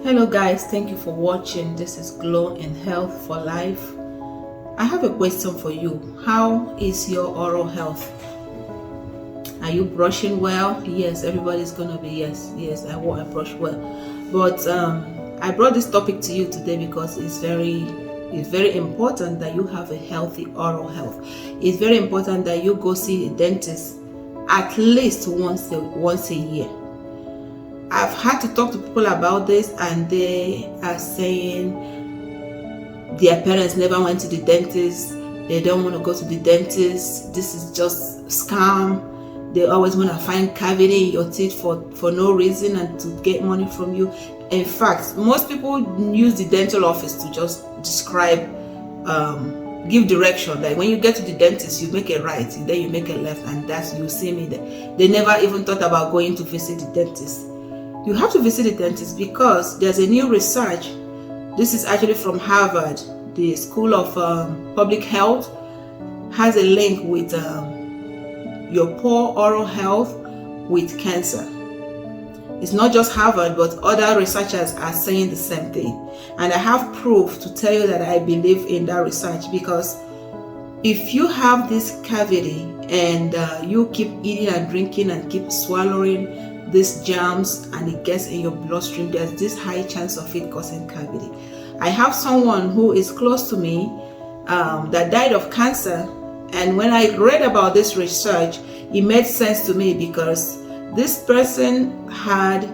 Hello guys, thank you for watching. This is Glow in Health for Life. I have a question for you. How is your oral health? Are you brushing well? Yes, everybody's gonna be yes, I brush well. But I brought this topic to you today because it's very important that you have a healthy oral health. It's very important that you go see a dentist at least once a year. I've had to talk to people about this, and they are saying their parents never went to the dentist. They don't want to go to the dentist. This is just scam. They always want to find cavity in your teeth for no reason and to get money from you. In fact, most people use the dental office to just describe, give direction. Like when you get to the dentist, you make a right, and then you make a left, and that's, you see me there. They never even thought about going to visit the dentist. You have to visit the dentist because there's a new research. This is actually from Harvard. The School of Public Health has a link with your poor oral health with cancer. It's not just Harvard, but other researchers are saying the same thing. And I have proof to tell you that I believe in that research, because if you have this cavity and you keep eating and drinking and keep swallowing these germs and it gets in your bloodstream, there's this high chance of it causing cavity. I have someone who is close to me that died of cancer, and when I read about this research, it made sense to me because this person had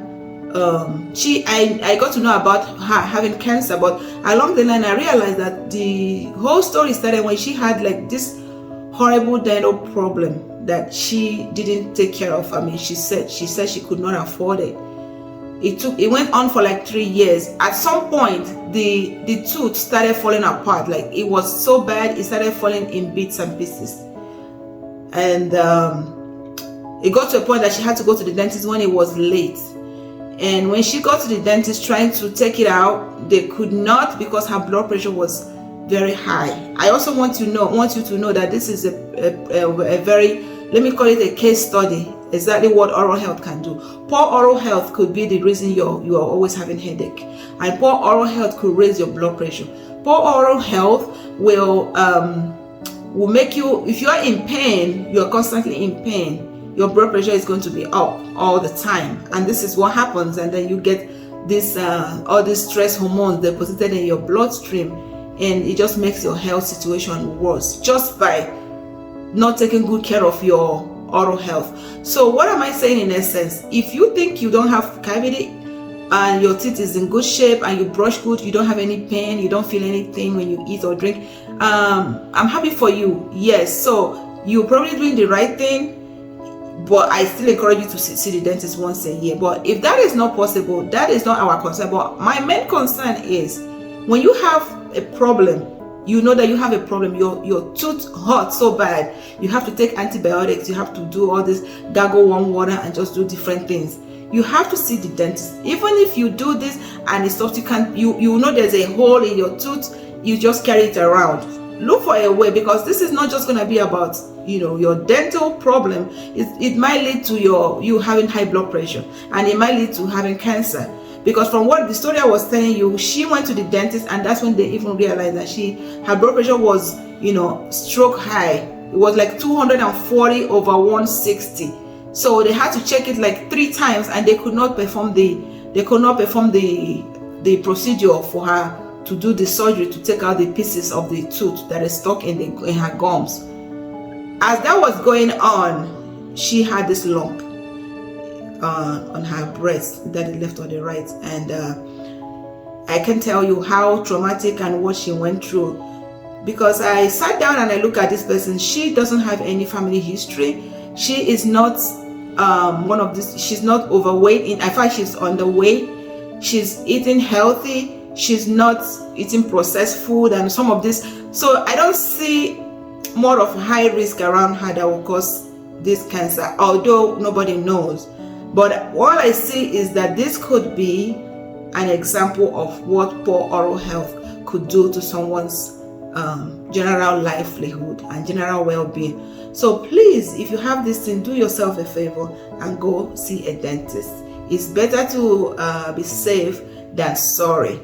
I got to know about her having cancer, but along the line I realized that the whole story started when she had like this horrible dental problem that she didn't take care of. I mean, she said she could not afford it. It went on for like 3 years. At some point, the tooth started falling apart. Like, it was so bad, it started falling in bits and pieces. And it got to a point that she had to go to the dentist when it was late. And when she got to the dentist trying to take it out, they could not, because her blood pressure was very high. I also want you to know that this is a very, let me call it a case study, exactly what oral health can do. Poor oral health could be the reason you are always having headache, and poor oral health could raise your blood pressure. Poor oral health will make you, if you are in pain, you are constantly in pain, your blood pressure is going to be up all the time, and this is what happens. And then you get this all these stress hormones deposited in your bloodstream, and it just makes your health situation worse just by not taking good care of your oral health. So what am I saying in essence? If you think you don't have cavity and your teeth is in good shape and you brush good, you don't have any pain, you don't feel anything when you eat or drink, I'm happy for you. Yes, so you're probably doing the right thing, but I still encourage you to see the dentist once a year. But if that is not possible, that is not our concern. But my main concern is when you have a problem, you know that you have a problem, your tooth hurts so bad, you have to take antibiotics, you have to do all this, gargle warm water and just do different things. You have to see the dentist. Even if you do this and it stops, you know there's a hole in your tooth, you just carry it around. Look for a way, because this is not just going to be about your dental problem. It might lead to you having high blood pressure, and it might lead to having cancer. Because from what the story I was telling you, she went to the dentist, and that's when they even realized that her blood pressure was, stroke high. It was like 240/160. So they had to check it like 3 times, and they could not perform the procedure for her to do the surgery to take out the pieces of the tooth that is stuck in her gums. As that was going on, she had this lump on her breast, that the left or the right, and I can tell you how traumatic and what she went through, because I sat down and I looked at this person. She doesn't have any family history. She is not she's not overweight. In fact, she's underweight. She's eating healthy. She's not eating processed food and some of this. So I don't see more of high risk around her that will cause this cancer, although nobody knows. But all I see is that this could be an example of what poor oral health could do to someone's general livelihood and general well-being. So please, if you have this thing, do yourself a favor and go see a dentist. It's better to be safe than sorry.